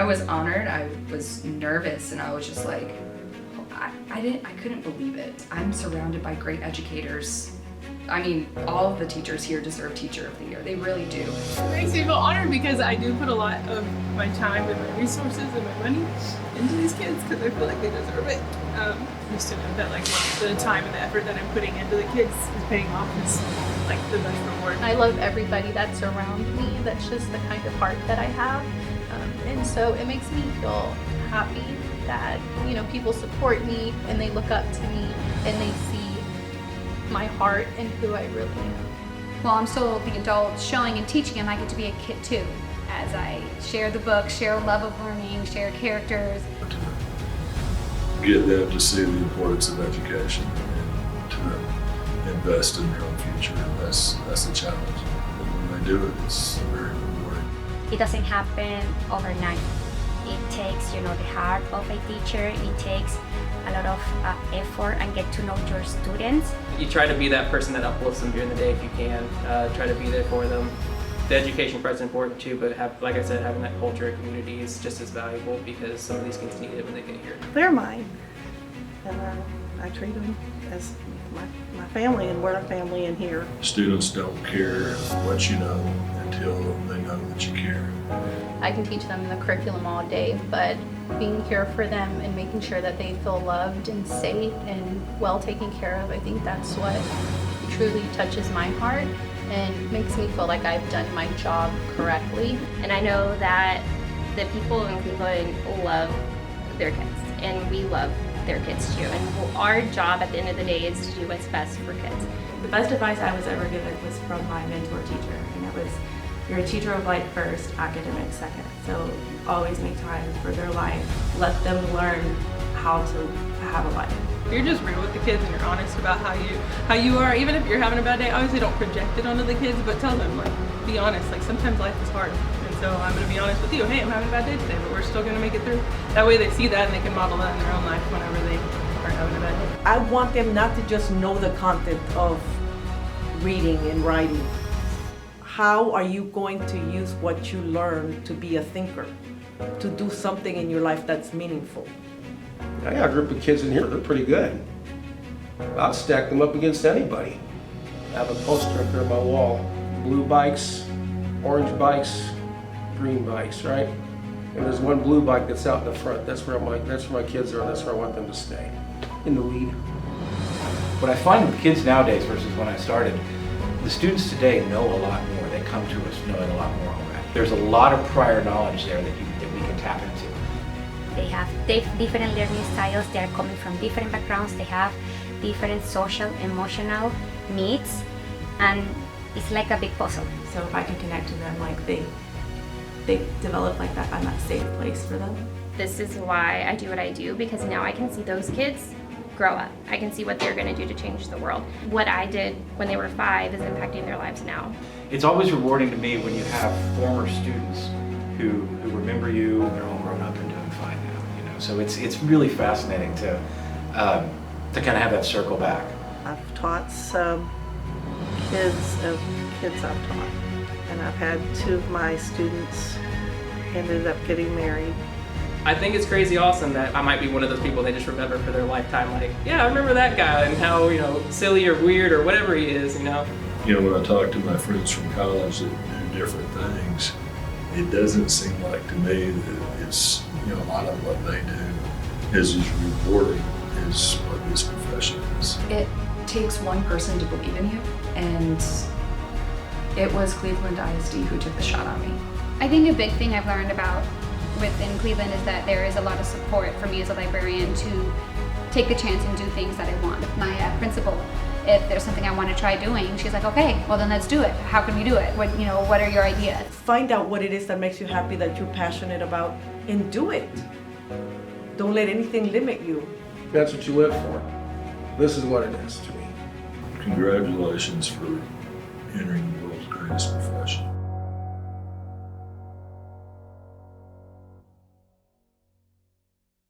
I was honored, I was nervous, and I was just like, I couldn't believe it. I'm surrounded by great educators. I mean, all of the teachers here deserve Teacher of the Year. They really do. It makes me feel honored because I do put a lot of my time and my resources and my money into these kids because I feel like they deserve it. Just to know that like the time and the effort that I'm putting into the kids is paying off is like the best reward. I love everybody that's around me. That's just the kind of heart that I have. And so it makes me feel happy that, you know, people support me and they look up to me and they see my heart and who I really am. While I'm still the adult showing and teaching them, I get to be a kid too. As I share the book, share a love of learning, share characters. To get them to see the importance of education and to invest in their own future, that's the challenge. And when they do it, it's very rewarding. It doesn't happen overnight. It takes, the heart of a teacher. It takes a lot of effort and get to know your students. You try to be that person that uplifts them during the day if you can. Try to be there for them. The education part is important too, but like I said, having that culture of community is just as valuable because some of these kids need it when they get here. They're mine, and I treat them as my family, and we're a family in here. Students don't care what you know until they know that you care. I can teach them the curriculum all day, but being here for them and making sure that they feel loved and safe and well taken care of, I think that's what truly touches my heart and makes me feel like I've done my job correctly. And I know that the people in Cleveland love their kids, and we love their kids too. And our job at the end of the day is to do what's best for kids. The best advice I was ever given was from my mentor teacher, and it was, you're a teacher of life first, academics second. So always make time for their life. Let them learn how to have a life. You're just real with the kids and you're honest about how you are. Even if you're having a bad day, obviously don't project it onto the kids, but tell them, like, be honest. Like, sometimes life is hard. And so I'm going to be honest with you. Hey, I'm having a bad day today, but we're still going to make it through. That way they see that and they can model that in their own life whenever they are having a bad day. I want them not to just know the content of reading and writing. How are you going to use what you learn to be a thinker, to do something in your life that's meaningful? I got a group of kids in here, they're pretty good. I'll stack them up against anybody. I have a poster up there on my wall. Blue bikes, orange bikes, green bikes, right? And there's one blue bike that's out in the front. That's where my kids are, that's where I want them to stay, in the lead. What I find with kids nowadays versus when I started, the students today know a lot more. They come to us knowing a lot more already. There's a lot of prior knowledge there that we can tap into. They have different learning styles. They are coming from different backgrounds. They have different social, emotional needs, and it's like a big puzzle. So if I can connect to them, like they develop like that, I'm that safe place for them. This is why I do what I do, because now I can see those kids grow up. I can see what they're going to do to change the world. What I did when they were 5 is impacting their lives now. It's always rewarding to me when you have former students who remember you, they're all grown up and doing fine now. So it's really fascinating to kind of have that circle back. I've taught some kids I've taught, and I've had 2 of my students ended up getting married. I think it's crazy awesome that I might be one of those people they just remember for their lifetime. Like, yeah, I remember that guy and how, silly or weird or whatever he is, When I talk to my friends from college that do different things, it doesn't seem like to me that it's, a lot of what they do is as rewarding as what this profession is. It takes one person to believe in you, and it was Cleveland ISD who took the shot on me. I think a big thing I've learned about within Cleveland is that there is a lot of support for me as a librarian to take the chance and do things that I want. My principal, if there's something I want to try doing, she's like, okay, well then let's do it. How can we do it? What are your ideas? Find out what it is that makes you happy, that you're passionate about, and do it. Don't let anything limit you. That's what you live for. This is what it is to me. Congratulations for entering the world's greatest profession.